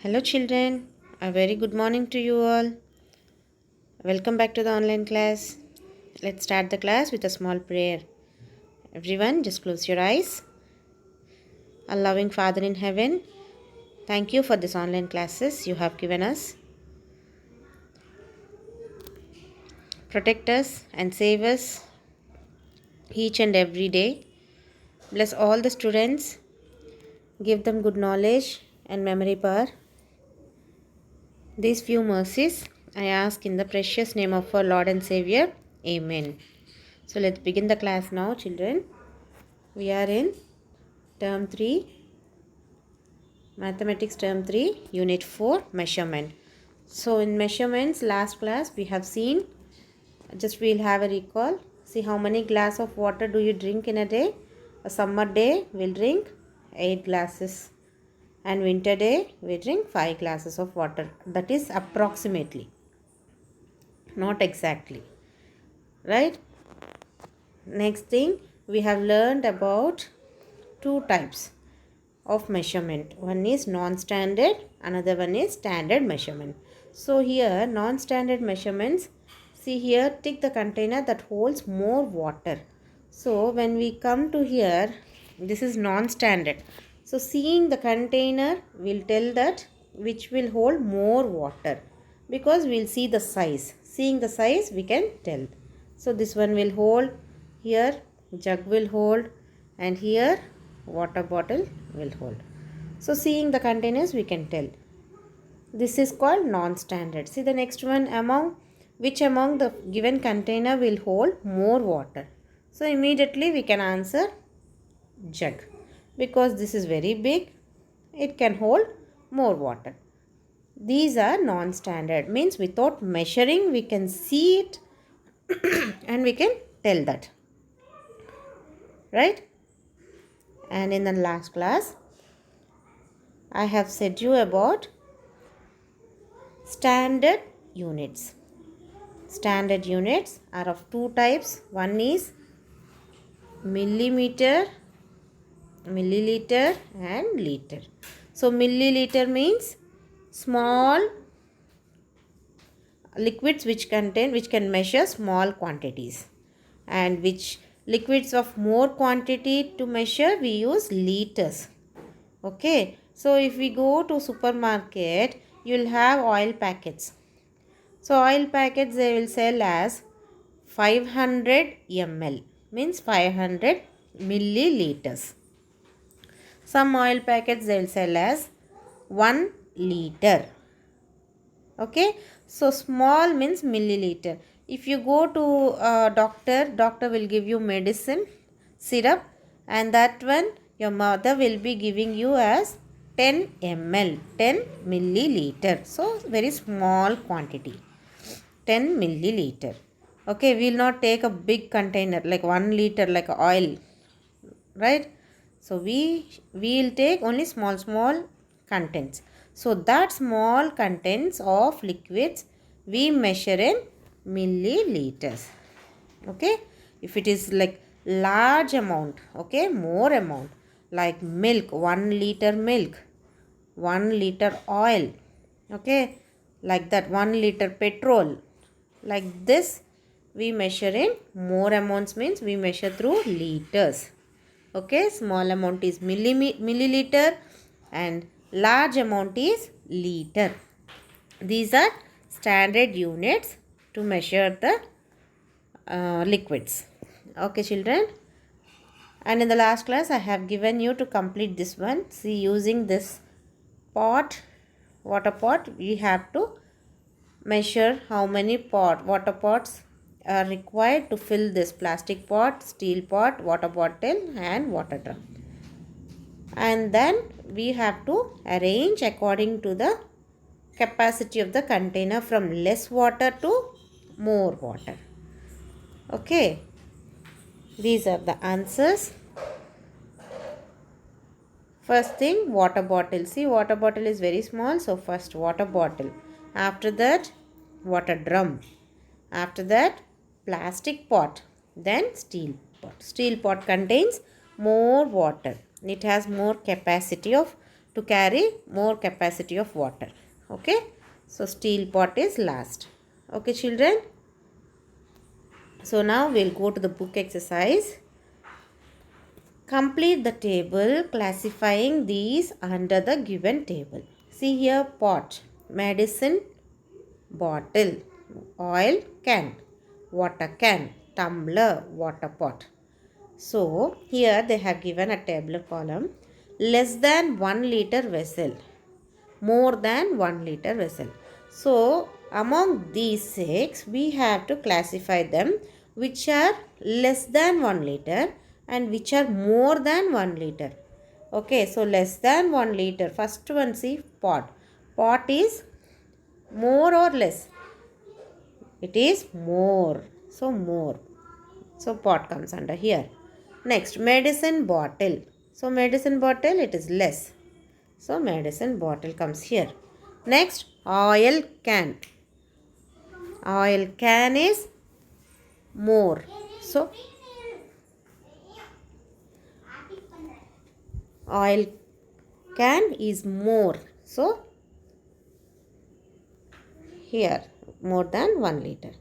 Hello, children. A very good morning to you all. Welcome back to the online class. Let's start the class with a small prayer. Everyone, just close your eyes. Our loving Father in heaven, thank you for this online classes you have given us. Protect us and save us each and every day. Bless all the students. Give them good knowledge and memory power. These few mercies I ask in the precious name of our Lord and Savior. Amen. So let's begin the class now, children. We are in term 3, mathematics term 3, unit 4, measurement. So in measurements, last class we have seen, just we'll have a recall. See how many glass of water do you drink in a day? A summer day we'll drink 8 glasses, and winter day we drink 5 glasses of water. That is approximately, not exactly, right? Next thing, we have learned about two types of measurement. One is non-standard, another one is standard measurement. So here non-standard measurements, see here, take the container that holds more water. So when we come to here, this is non-standard. So seeing the container will tell that which will hold more water, because we'll see the size. Seeing the size we can tell. So this one will hold, here jug will hold, and here water bottle will hold. So seeing the containers we can tell. This is called non-standard. See the next one, which among the given container will hold more water. So immediately we can answer jug, because this is very big, it can hold more water. These are non-standard, means without measuring we can see it and we can tell that, right? And in the last class I have said you about standard units. Standard units are of two types. One is millimeter, milliliter, and liter. So milliliter means small liquids which can measure small quantities, and which liquids of more quantity to measure we use liters. Okay, so if we go to supermarket, you will have oil packets. So oil packets they will sell as 500 ml, means 500 milliliters. Some oil packets they will sell as 1 liter. Okay, so small means milliliter. If you go to a doctor will give you medicine syrup, and that one your mother will be giving you as 10 ml, 10 milliliter. So very small quantity, 10 milliliter. Okay, we will not take a big container like 1 liter like oil, right? So we will take only small contents. So that small contents of liquids we measure in milliliters. Okay, if it is like large amount, okay, more amount, like milk, 1 liter milk, 1 liter oil, okay, like that, 1 liter petrol, like this we measure in more amounts, means we measure through liters. Okay, small amount is milliliter and large amount is liter. These are standard units to measure the liquids. Okay, children. And in the last class I have given you to complete this one. See, using this pot, water pot, we have to measure how many water pots are required to fill this plastic pot, steel pot, water bottle, and water drum. And then we have to arrange according to the capacity of the container, from less water to more water. Okay, these are the answers. First thing, water bottle. See, water bottle is very small, so first water bottle. After that, water drum. After that, plastic pot. Then steel pot. Steel pot contains more water. It has more capacity of to carry more capacity of water. Okay. So steel pot is last. Okay children. So now we'll go to the book exercise. Complete the table classifying these under the given table. See here, pot, medicine, bottle, oil can, water can, tumbler, water pot. So here they have given a tabular column. Less than 1 liter vessel, more than 1 liter vessel. So among these 6 we have to classify them, which are less than 1 liter and which are more than 1 liter. Okay, so less than 1 liter. First one, see, pot. Pot is more or less? It is more. So more. So pot comes under here. Next, medicine bottle. So medicine bottle, it is less. So medicine bottle comes here. Next, oil can. Oil can is more. So oil can is more. So here more than 1 liter.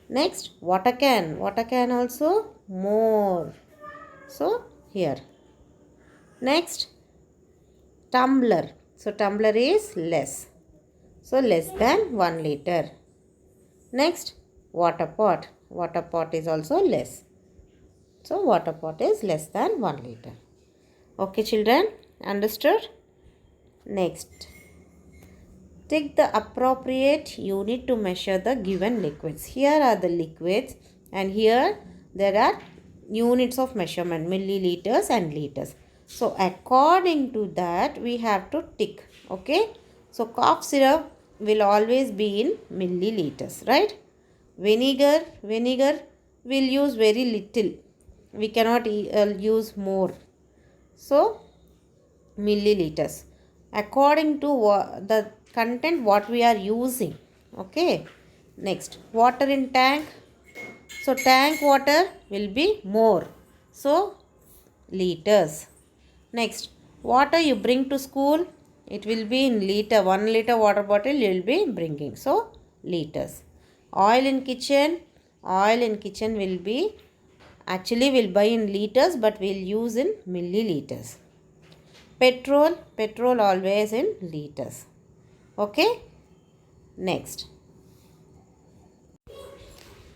Next, water can. Water can also more. So here. Next, tumbler. So tumbler is less. So less than 1 liter. Next, water pot. Water pot is also less. So water pot is less than 1 liter. Okay children, understood? Next, take the appropriate unit to measure the given liquids. Here are the liquids and here there are units of measurement, milliliters and liters. So according to that we have to tick. Okay. So cough syrup will always be in milliliters, right? Vinegar will use very little. We cannot use more. So milliliters. According to the content what we are using. Okay. Next, water in tank. So tank water will be more. So liters. Next, water you bring to school, it will be in liter. 1 liter water bottle you will be bringing. So liters. Oil in kitchen will be, actually we'll buy in liters but we'll use in milliliters. Petrol always in liters. Okay. Next,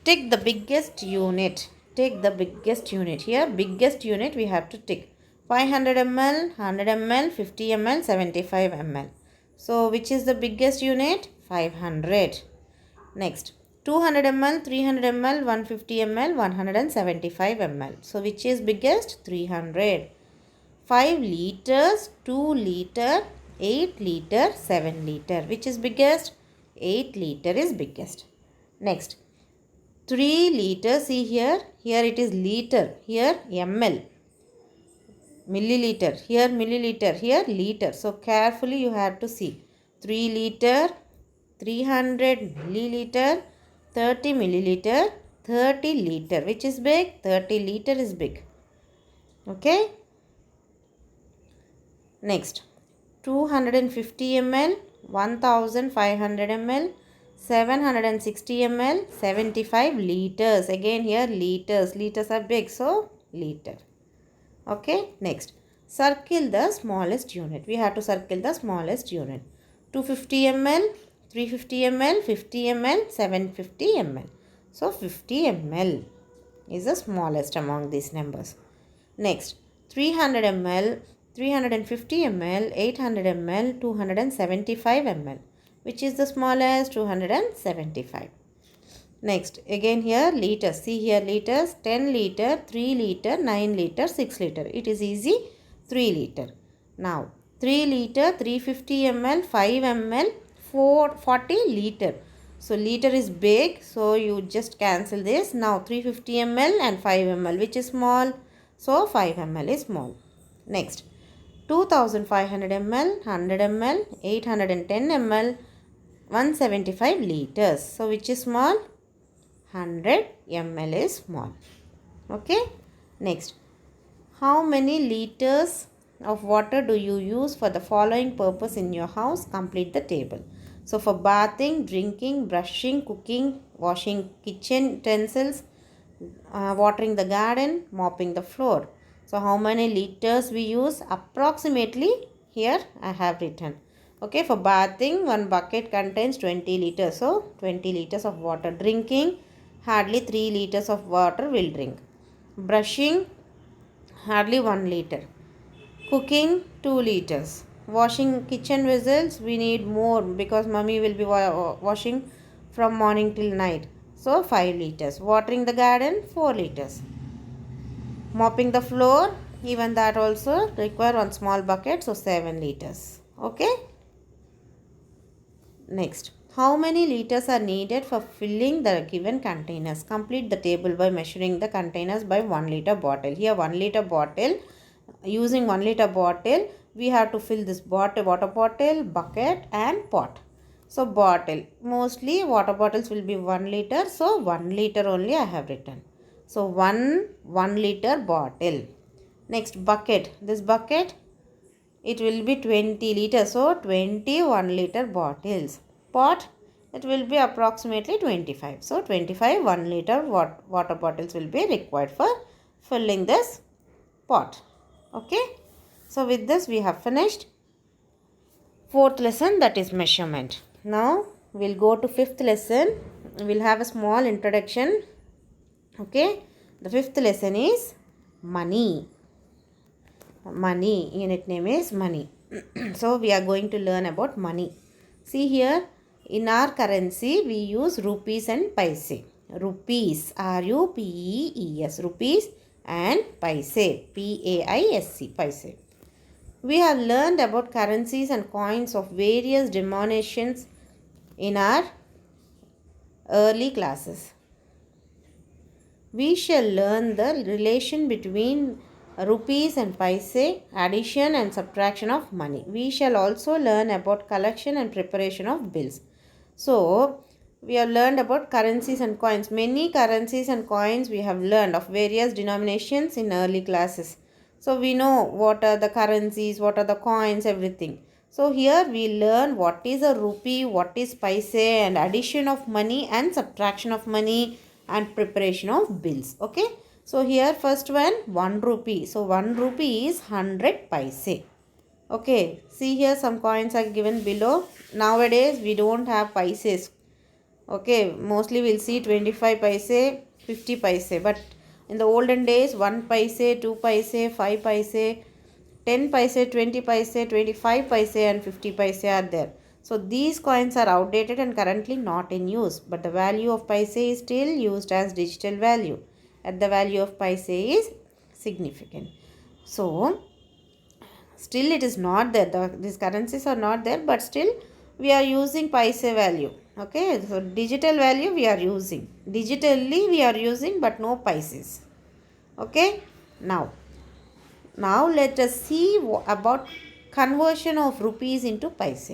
take the biggest unit. Take the biggest unit. Here biggest unit we have to take. 500 ml, 100 ml, 50 ml, 75 ml. So which is the biggest unit? 500. Next, 200 ml, 300 ml, 150 ml, 175 ml. So which is biggest? 300. 5 liters, 2 liter, 8 liter, 7 liter. Which is biggest? 8 liter is biggest. Next, 3 liters. See here. Here it is liter. Here ml. Milliliter. Here milliliter. Here liter. So carefully you have to see. 3 liter, 300 milliliter, 30 milliliter, 30 liter. Which is big? 30 liter is big. Okay. Next, 250 ml, 1500 ml, 760 ml, 75 liters. Again here liters. Liters are big. So liter. Okay. Next, circle the smallest unit. We have to circle the smallest unit. 250 ml, 350 ml, 50 ml, 750 ml. So 50 ml is the smallest among these numbers. Next, 300 ml, 350 ml, 800 ml, 275 ml. Which is the smallest? 275. Next, again here liters. See here liters. 10 liter, 3 liter, 9 liter, 6 liter. It is easy. 3 liter. Now 3 liter, 350 ml, 5 ml, 40 liter. So liter is big. So you just cancel this. Now 350 ml and 5 ml. Which is small? So 5 ml is small. Next, 2500 ml, 100 ml, 810 ml, 175 liters. So which is small? 100 ml is small. Okay. Next, how many liters of water do you use for the following purpose in your house? Complete the table. So for bathing, drinking, brushing, cooking, washing kitchen utensils, watering the garden, mopping the floor. So how many liters we use? Approximately here I have written. Okay, for bathing, one bucket contains 20 liters. So 20 liters of water. Drinking, hardly 3 liters of water will drink. Brushing, hardly 1 liter. Cooking, 2 liters. Washing kitchen vessels, we need more because mummy will be washing from morning till night. So 5 liters. Watering the garden, 4 liters. Mopping the floor, even that also require one small bucket, so 7 liters. Okay. Next, how many liters are needed for filling the given containers? Complete the table by measuring the containers by 1 liter bottle. Here 1 liter bottle, using 1 liter bottle, we have to fill this water bottle, bucket and pot. So bottle, mostly water bottles will be 1 liter, so 1 liter only I have written. So 1 liter bottle. Next bucket, this bucket, it will be 20 liters, so 21 liter bottles. Pot, it will be approximately 25, so 25 1 liter water bottles will be required for filling this pot. Okay, so with this we have finished fourth lesson, that is measurement. Now we'll go to fifth lesson. We'll have a small introduction. Okay, the fifth lesson is money. Money, unit name is money. So we are going to learn about money. See here, in our currency we use rupees and paise. Rupees, R-U-P-E-E-S, rupees, and paise, P-A-I-S-E, paise. We have learned about currencies and coins of various denominations in our early classes. We shall learn the relation between rupees and paise, addition and subtraction of money. We shall also learn about collection and preparation of bills. So, we have learned about currencies and coins. Many currencies and coins we have learned of various denominations in early classes. So, we know what are the currencies, what are the coins, everything. So, here we learn what is a rupee, what is paise, and addition of money and subtraction of money and preparation of bills. Okay. So here first one, 1 rupee. So 1 rupee is 100 paise. Okay, see here some coins are given below. Nowadays we don't have paises. Okay, mostly we'll see 25 paise, 50 paise. But in the olden days, 1 paise, 2 paise, 5 paise, 10 paise, 20 paise, 25 paise and 50 paise are there. So these coins are outdated and currently not in use. But the value of paise is still used as digital value. At the value of paise is significant. So still it is not there. These currencies are not there, but still we are using paise value. Okay, so digital value we are using. Digitally we are using, but no paises. Okay, now let us see about conversion of rupees into paise.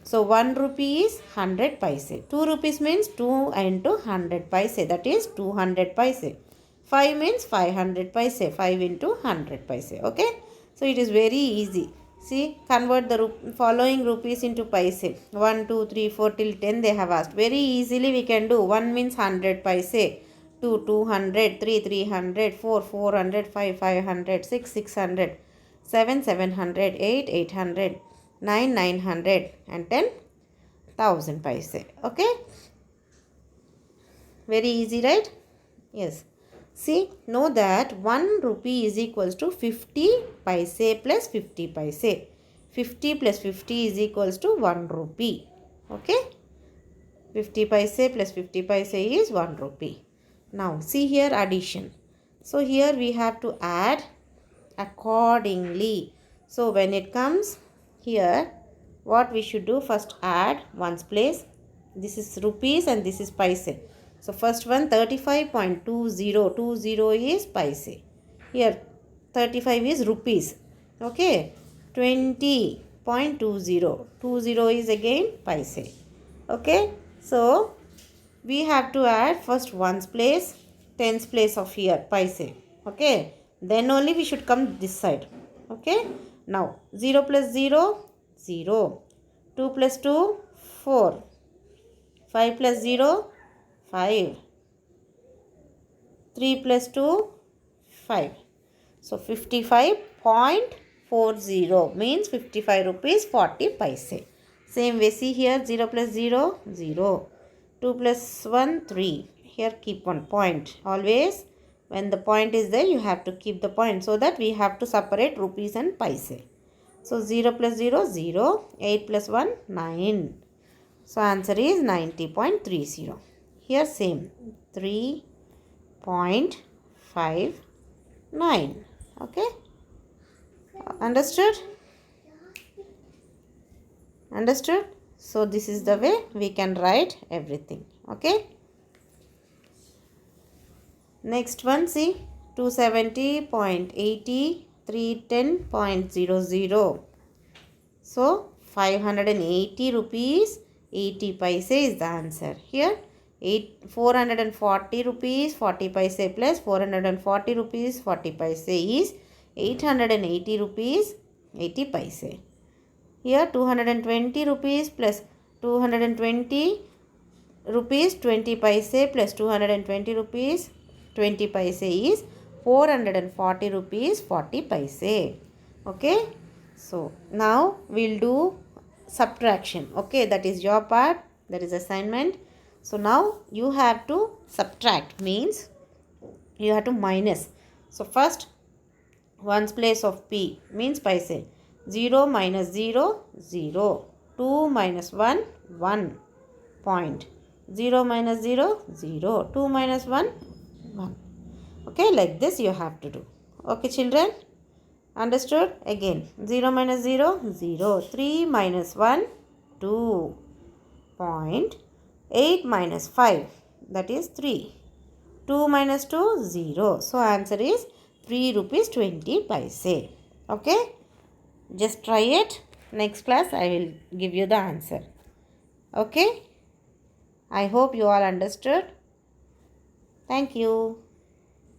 So 1 rupee is 100 paise. 2 rupees means 2 into 100 paise, that is 200 paise. 5 means 500 paise, 5 into 100 paise. Okay, so it is very easy. See, convert the following rupees into paise. 1, 2, 3, 4 till 10 they have asked. Very easily we can do. 1 means 100 paise, 2, 200, 3, 300, 4, 400, 5, 500, 6, 600, 7, 700, 8, 800, 9, 900 and 10, 1000 paise. Okay, very easy, right? Yes. See, know that 1 rupee is equals to 50 paise plus 50 paise. 50 plus 50 is equals to 1 rupee. Okay. 50 paise plus 50 paise is 1 rupee. Now, see here addition. So, here we have to add accordingly. So, when it comes here, what we should do? First add ones place. This is rupees and this is paise. So first one 35.20. 20 is paise. Here 35 is rupees. Okay. 20.20. 20 is again paise. Okay. So we have to add first ones place, tens place of here paise. Okay. Then only we should come this side. Okay. Now 0 plus 0, 0. 2 plus 2, 4. 5 plus 0, 5. 3 plus 2, 5. So 55.40 means 55 rupees 40 paise. Same way, see here 0 plus 0, 0. 2 plus 1, 3. Here keep one point. Always when the point is there, you have to keep the point, so that we have to separate rupees and paise. So 0 plus 0, 0. 8 plus 1, 9. So answer is 90.30. Here same 3.59. Okay. Understood? Understood? So this is the way we can write everything. Okay. Next one, see 270.80, 310.00. So 580 rupees 80 paise is the answer. Here 440 rupees 40 paise plus 440 rupees 40 paise is 880 rupees 80 paise. Here 220 rupees plus 220 rupees 20 paise plus 220 rupees 20 paise is 440 rupees 40 paise. Okay. So now we'll do subtraction. Okay, that is your part. That is assignment. So now you have to subtract, means you have to minus. So first ones place of P means paise. 0 minus 0, 0. 2 minus 1, 1. Point. 0 minus 0, 0. 2 minus 1, 1. Okay, like this you have to do. Okay, children? Understood? Again, 0 minus 0, 0. 3 minus 1, 2. Point. 8 minus 5, that is 3. 2 minus 2, 0. So answer is 3 rupees 20 paise. Okay? Just try it. Next class I will give you the answer. Okay? I hope you all understood. Thank you.